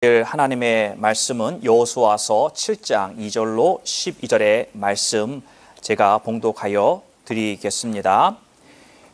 하나님의 말씀은 여호수아서 7장 2절로 12절의 말씀 제가 봉독하여 드리겠습니다.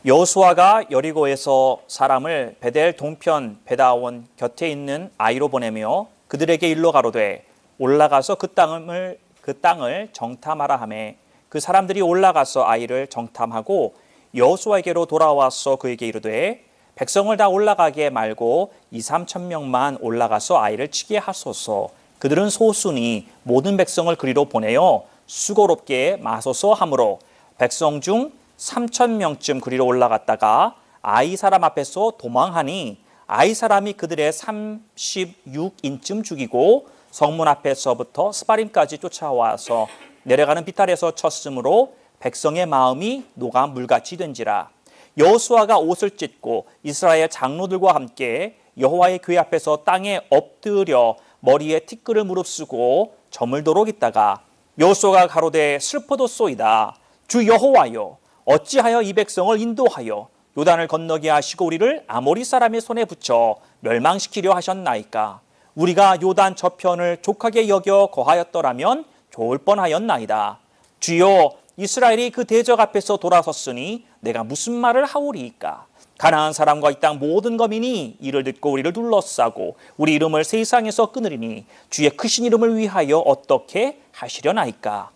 여호수아가 여리고에서 사람을 베델 동편 베다온 곁에 있는 아이로 보내며 그들에게 일러 가로되 올라가서 그 땅을 정탐하라 하매 그 사람들이 올라가서 아이를 정탐하고 여호수아에게로 돌아와서 그에게 이르되 백성을 다 올라가게 말고 2-3천 명만 올라가서 아이를 치게 하소서. 그들은 소수니 모든 백성을 그리로 보내어 수고롭게 마소서 하므로 백성 중 3천 명쯤 그리로 올라갔다가 아이 사람 앞에서 도망하니 아이 사람이 그들의 36인쯤 죽이고 성문 앞에서부터 스바림까지 쫓아와서 내려가는 비탈에서 쳤으므로 백성의 마음이 녹아 물같이 된지라. 여호수아가 옷을 찢고 이스라엘 장로들과 함께 여호와의 궤 앞에서 땅에 엎드려 머리에 티끌을 무릅쓰고 저물도록 있다가 여호수아가 가로되 슬퍼도소이다. 주 여호와여 어찌하여 이 백성을 인도하여 요단을 건너게 하시고 우리를 아모리 사람의 손에 붙여 멸망시키려 하셨나이까. 우리가 요단 저편을 족하게 여겨 거하였더라면 좋을 뻔하였나이다. 주여 이스라엘이 그 대적 앞에서 돌아섰으니 내가 무슨 말을 하오리이까. 가나안 사람과 이 땅 모든 거민이 이를 듣고 우리를 둘러싸고 우리 이름을 세상에서 끊으리니 주의 크신 이름을 위하여 어떻게 하시려나이까.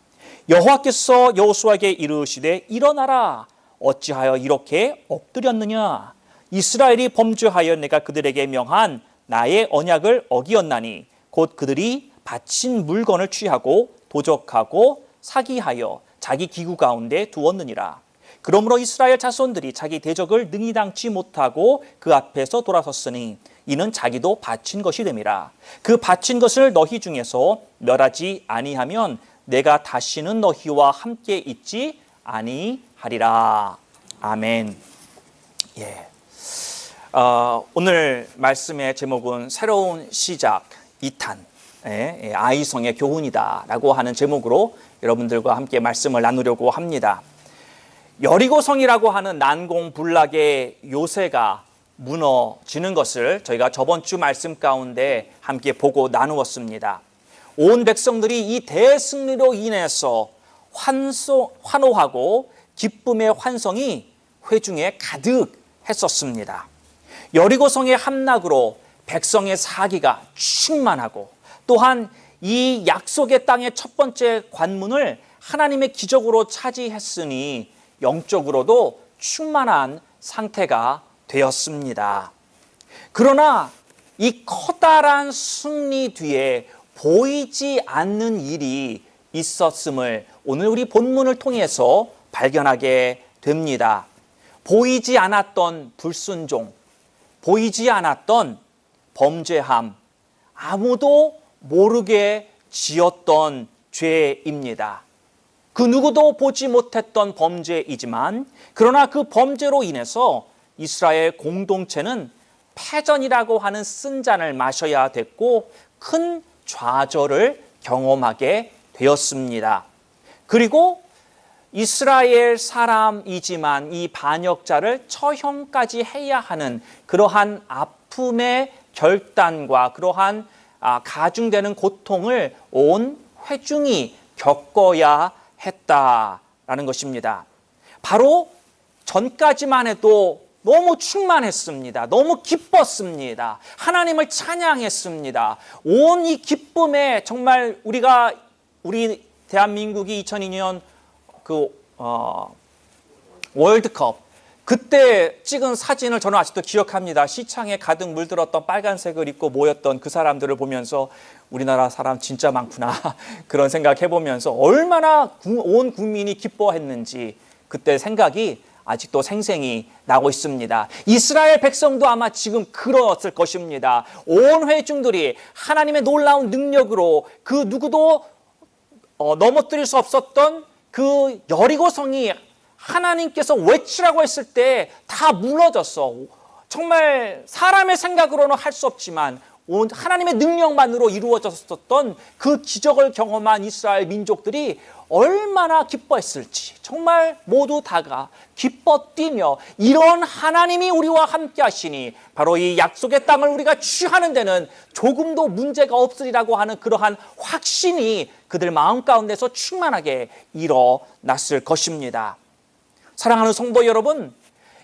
여호와께서 여호수아에게 이르시되 일어나라. 어찌하여 이렇게 엎드렸느냐. 이스라엘이 범죄하여 내가 그들에게 명한 나의 언약을 어기었나니 곧 그들이 바친 물건을 취하고 도적하고 사기하여 자기 기구 가운데 두었느니라. 그러므로 이스라엘 자손들이 자기 대적을 능히 당치 못하고 그 앞에서 돌아섰으니 이는 자기도 바친 것이 됨이라. 그 바친 것을 너희 중에서 멸하지 아니하면 내가 다시는 너희와 함께 있지 아니하리라. 아멘. 오늘 말씀의 제목은 새로운 시작 2탄 아이성의 교훈이다 라고 하는 제목으로 여러분들과 함께 말씀을 나누려고 합니다. 여리고성이라고 하는 난공불락의 요새가 무너지는 것을 저희가 저번 주 말씀 가운데 함께 보고 나누었습니다. 온 백성들이 이 대승리로 인해서 환호하고 기쁨의 환성이 회중에 가득했었습니다. 여리고성의 함락으로 백성의 사기가 충만하고 또한 이 약속의 땅의 첫 번째 관문을 하나님의 기적으로 차지했으니 영적으로도 충만한 상태가 되었습니다. 그러나 이 커다란 승리 뒤에 보이지 않는 일이 있었음을 오늘 우리 본문을 통해서 발견하게 됩니다. 보이지 않았던 불순종, 보이지 않았던 범죄함, 아무도 모르게 지었던 죄입니다. 그 누구도 보지 못했던 범죄이지만 그러나 그 범죄로 인해서 이스라엘 공동체는 패전이라고 하는 쓴 잔을 마셔야 됐고 큰 좌절을 경험하게 되었습니다. 그리고 이스라엘 사람이지만 이 반역자를 처형까지 해야 하는 그러한 아픔의 결단과 그러한 가중되는 고통을 온 회중이 겪어야 했다라는 것입니다. 바로 전까지만 해도 너무 충만했습니다. 너무 기뻤습니다. 하나님을 찬양했습니다. 온 이 기쁨에 정말 우리 대한민국이 2002년 월드컵 그때 찍은 사진을 저는 아직도 기억합니다. 시창에 가득 물들었던 빨간색을 입고 모였던 그 사람들을 보면서 우리나라 사람 진짜 많구나 그런 생각 해보면서 얼마나 온 국민이 기뻐했는지 그때 생각이 아직도 생생히 나고 있습니다. 이스라엘 백성도 아마 지금 그랬을 것입니다. 온 회중들이 하나님의 놀라운 능력으로 그 누구도 넘어뜨릴 수 없었던 그 여리고성이 하나님께서 외치라고 했을 때 다 무너졌어. 정말 사람의 생각으로는 할 수 없지만 하나님의 능력만으로 이루어졌었던 그 기적을 경험한 이스라엘 민족들이 얼마나 기뻐했을지 정말 모두 다가 기뻐 뛰며 이런 하나님이 우리와 함께 하시니 바로 이 약속의 땅을 우리가 취하는 데는 조금도 문제가 없으리라고 하는 그러한 확신이 그들 마음 가운데서 충만하게 일어났을 것입니다. 사랑하는 성도 여러분,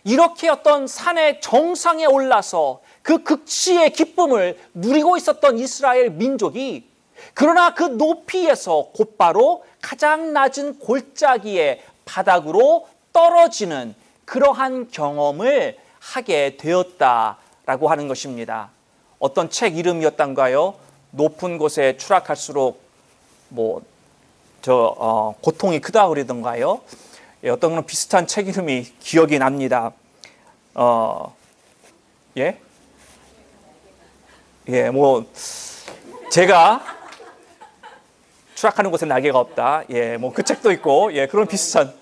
이렇게 어떤 산의 정상에 올라서 그 극치의 기쁨을 누리고 있었던 이스라엘 민족이 그러나 그 높이에서 곧바로 가장 낮은 골짜기의 바닥으로 떨어지는 그러한 경험을 하게 되었다라고 하는 것입니다. 어떤 책 이름이었던가요? 높은 곳에 추락할수록 고통이 크다 그러던가요? 어떤 그런 비슷한 책 이름이 기억이 납니다. 제가 추락하는 곳에 날개가 없다. 그 책도 있고, 그런 비슷한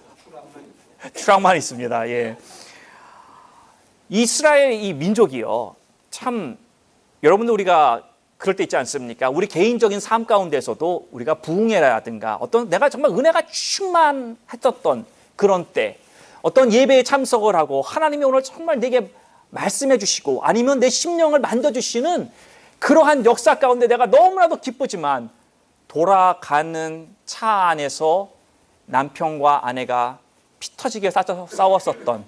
추락만 있습니다. 이스라엘 이 민족이요. 참, 여러분들 우리가 그럴 때 있지 않습니까? 우리 개인적인 삶 가운데서도 우리가 부흥회라든가 어떤 내가 정말 은혜가 충만했었던 그런 때, 어떤 예배에 참석을 하고 하나님이 오늘 정말 내게 말씀해 주시고 아니면 내 심령을 만져주시는 그러한 역사 가운데 내가 너무나도 기쁘지만 돌아가는 차 안에서 남편과 아내가 피 터지게 싸웠었던,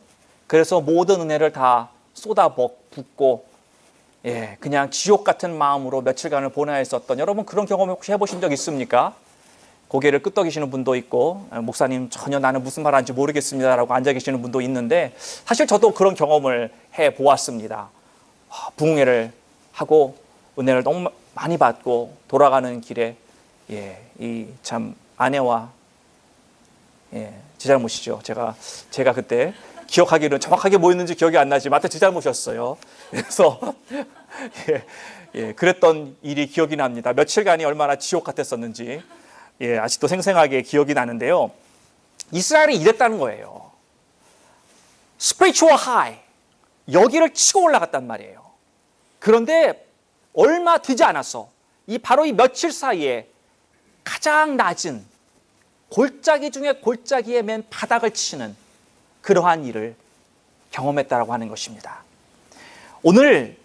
그래서 모든 은혜를 다 쏟아붓고 그냥 지옥 같은 마음으로 며칠간을 보내야 했었던, 여러분 그런 경험 혹시 해보신 적 있습니까? 고개를 끄덕이시는 분도 있고, 목사님 전혀 나는 무슨 말 하는지 모르겠습니다 라고 앉아 계시는 분도 있는데, 사실 저도 그런 경험을 해보았습니다. 부흥회를 하고 은혜를 너무 많이 받고 돌아가는 길에 이 참 아내와 제 잘못이죠. 제가 그때 기억하기는 정확하게 뭐였는지 기억이 안 나지만 하여튼 제 잘못이었어요. 그래서 그랬던 일이 기억이 납니다. 며칠간이 얼마나 지옥 같았었는지 아직도 생생하게 기억이 나는데요. 이스라엘이 이랬다는 거예요. spiritual high, 여기를 치고 올라갔단 말이에요. 그런데 얼마 되지 않았어. 바로 이 며칠 사이에 가장 낮은 골짜기 중에 골짜기에 맨 바닥을 치는 그러한 일을 경험했다라고 하는 것입니다. 오늘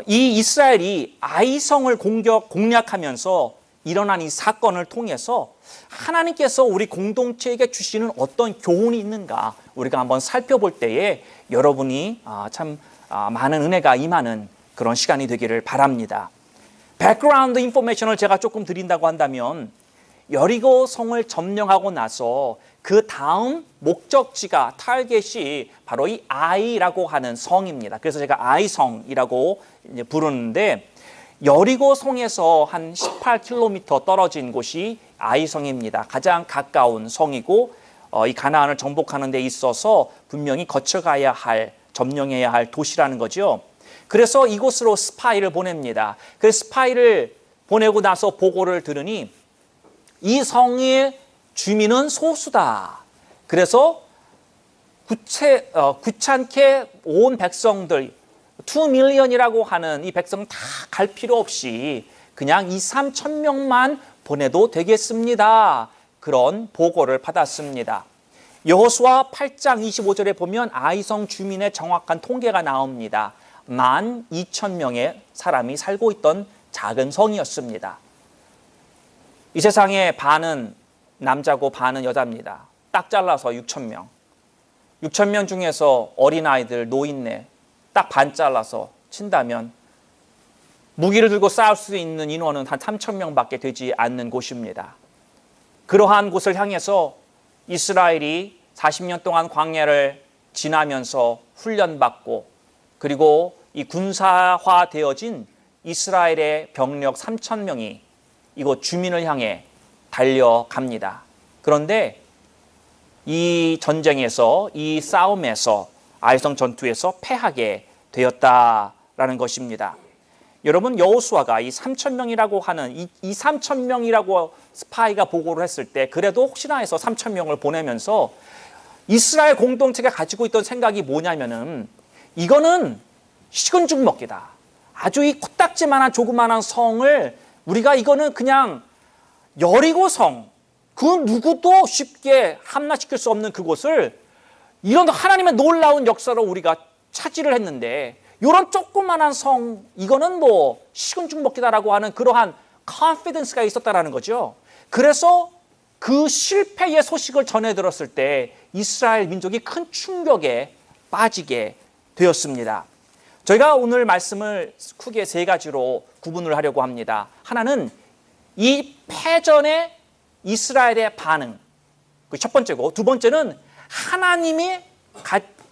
이 이스라엘이 아이성을 공략하면서 일어난 이 사건을 통해서 하나님께서 우리 공동체에게 주시는 어떤 교훈이 있는가 우리가 한번 살펴볼 때에 여러분이 참 많은 은혜가 임하는 그런 시간이 되기를 바랍니다. 백그라운드 인포메이션을 제가 조금 드린다고 한다면, 여리고 성을 점령하고 나서 그 다음 목적지가 타겟이 바로 이 아이라고 하는 성입니다. 그래서 제가 아이성이라고 부르는데, 여리고 성에서 한 18km 떨어진 곳이 아이성입니다. 가장 가까운 성이고 이 가나안을 정복하는 데 있어서 분명히 거쳐가야 할, 점령해야 할 도시라는 거죠. 그래서 이곳으로 스파이를 보냅니다. 그 스파이를 보내고 나서 보고를 들으니 이 성의 주민은 소수다. 그래서 귀찮게 온 백성들 2 밀리언이라고 하는 이 백성 다 갈 필요 없이 그냥 2-3천 명만 보내도 되겠습니다. 그런 보고를 받았습니다. 여호수아 8장 25절에 보면 아이성 주민의 정확한 통계가 나옵니다. 12,000명의 사람이 살고 있던 작은 성이었습니다. 이 세상에 반은 남자고 반은 여자입니다. 딱 잘라서 6,000명. 6,000명 중에서 어린아이들, 노인네 딱 반 잘라서 친다면 무기를 들고 싸울 수 있는 인원은 한 3,000명밖에 되지 않는 곳입니다. 그러한 곳을 향해서 이스라엘이 40년 동안 광야를 지나면서 훈련받고, 그리고 이 군사화되어진 이스라엘의 병력 3,000명이 이곳 주민을 향해 달려갑니다. 그런데 이 전쟁에서, 이 싸움에서, 아이성 전투에서 패하게 되었다라는 것입니다. 여러분, 여호수아가 이 3,000명이라고 하는 이 3,000명이라고 스파이가 보고를 했을 때, 그래도 혹시나 해서 3,000명을 보내면서 이스라엘 공동체가 가지고 있던 생각이 뭐냐면은, 이거는 식은 죽 먹기다. 아주 이 코딱지만한 조그만한 성을 우리가 이거는 그냥 여리고성, 그 누구도 쉽게 함락시킬 수 없는 그곳을 이런 하나님의 놀라운 역사로 우리가 차지를 했는데, 이런 조그만한 성, 이거는 뭐 식은 죽 먹기다라고 하는 그러한 컨피던스가 있었다라는 거죠. 그래서 그 실패의 소식을 전해 들었을 때 이스라엘 민족이 큰 충격에 빠지게 되었습니다. 저희가 오늘 말씀을 크게 세 가지로 구분을 하려고 합니다. 하나는 이 패전의 이스라엘의 반응, 그 첫 번째고, 두 번째는 하나님이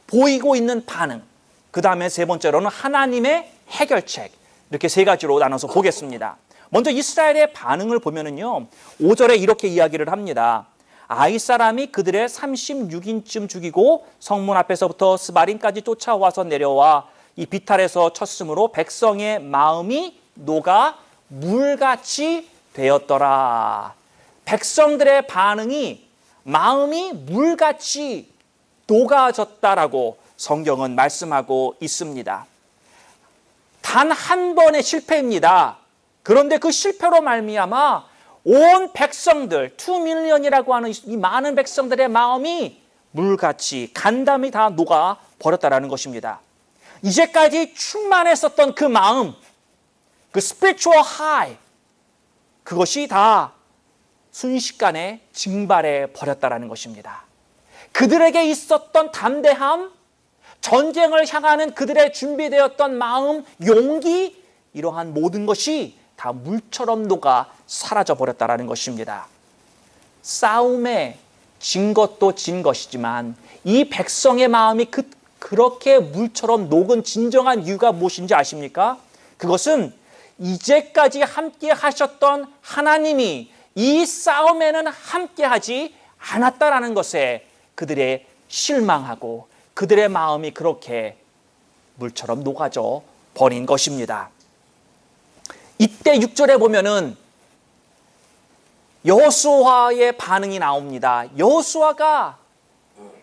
보이고 있는 반응, 그 다음에 세 번째로는 하나님의 해결책, 이렇게 세 가지로 나눠서 보겠습니다. 먼저 이스라엘의 반응을 보면은요, 5절에 이렇게 이야기를 합니다. 아이 사람이 그들의 36인쯤 죽이고 성문 앞에서부터 스바림까지 쫓아와서 내려와 이 비탈에서 쳤으므로 백성의 마음이 녹아 물같이 되었더라. 백성들의 반응이 마음이 물같이 녹아졌다라고 성경은 말씀하고 있습니다. 단 한 번의 실패입니다. 그런데 그 실패로 말미암아 온 백성들, 2밀리언이라고 하는 이 많은 백성들의 마음이 물같이 간담이 다 녹아 버렸다라는 것입니다. 이제까지 충만했었던 그 마음, 그 spiritual high, 그것이 다 순식간에 증발해 버렸다라는 것입니다. 그들에게 있었던 담대함, 전쟁을 향하는 그들의 준비되었던 마음, 용기, 이러한 모든 것이 다 물처럼 녹아 사라져 버렸다라는 것입니다. 싸움에 진 것도 진 것이지만 이 백성의 마음이 그렇게 물처럼 녹은 진정한 이유가 무엇인지 아십니까? 그것은 이제까지 함께 하셨던 하나님이 이 싸움에는 함께 하지 않았다라는 것에 그들의 실망하고 그들의 마음이 그렇게 물처럼 녹아져 버린 것입니다. 이때 6절에 보면은 여호수아의 반응이 나옵니다. 여호수아가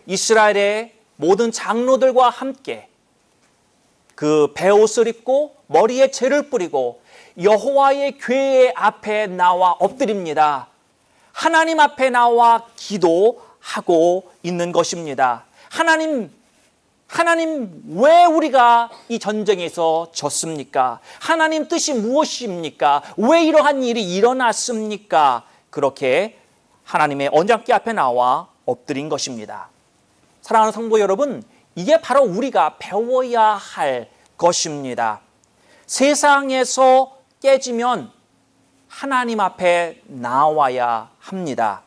이스라엘의 모든 장로들과 함께 그 베옷을 입고 머리에 재를 뿌리고 여호와의 궤 앞에 나와 엎드립니다. 하나님 앞에 나와 기도하고 있는 것입니다. 하나님 왜 우리가 이 전쟁에서 졌습니까? 하나님 뜻이 무엇입니까? 왜 이러한 일이 일어났습니까? 그렇게 하나님의 언약궤 앞에 나와 엎드린 것입니다. 사랑하는 성도 여러분, 이게 바로 우리가 배워야 할 것입니다. 세상에서 깨지면 하나님 앞에 나와야 합니다.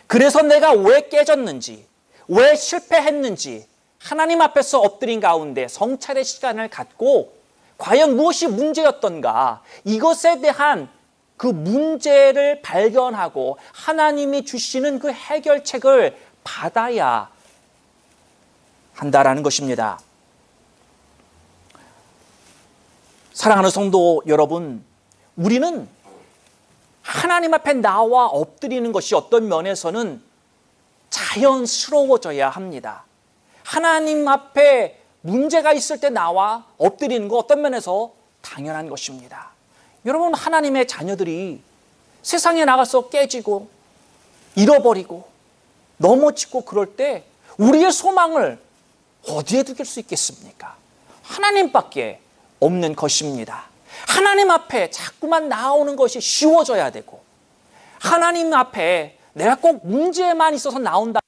그래서 내가 왜 깨졌는지, 왜 실패했는지 하나님 앞에서 엎드린 가운데 성찰의 시간을 갖고 과연 무엇이 문제였던가, 이것에 대한 그 문제를 발견하고 하나님이 주시는 그 해결책을 받아야 한다라는 것입니다. 사랑하는 성도 여러분, 우리는 하나님 앞에 나와 엎드리는 것이 어떤 면에서는 자연스러워져야 합니다. 하나님 앞에 문제가 있을 때 나와 엎드리는 거 어떤 면에서 당연한 것입니다. 여러분, 하나님의 자녀들이 세상에 나가서 깨지고 잃어버리고 넘어지고 그럴 때 우리의 소망을 어디에 두길 수 있겠습니까? 하나님밖에 없는 것입니다. 하나님 앞에 자꾸만 나오는 것이 쉬워져야 되고, 하나님 앞에 내가 꼭 문제만 있어서 나온다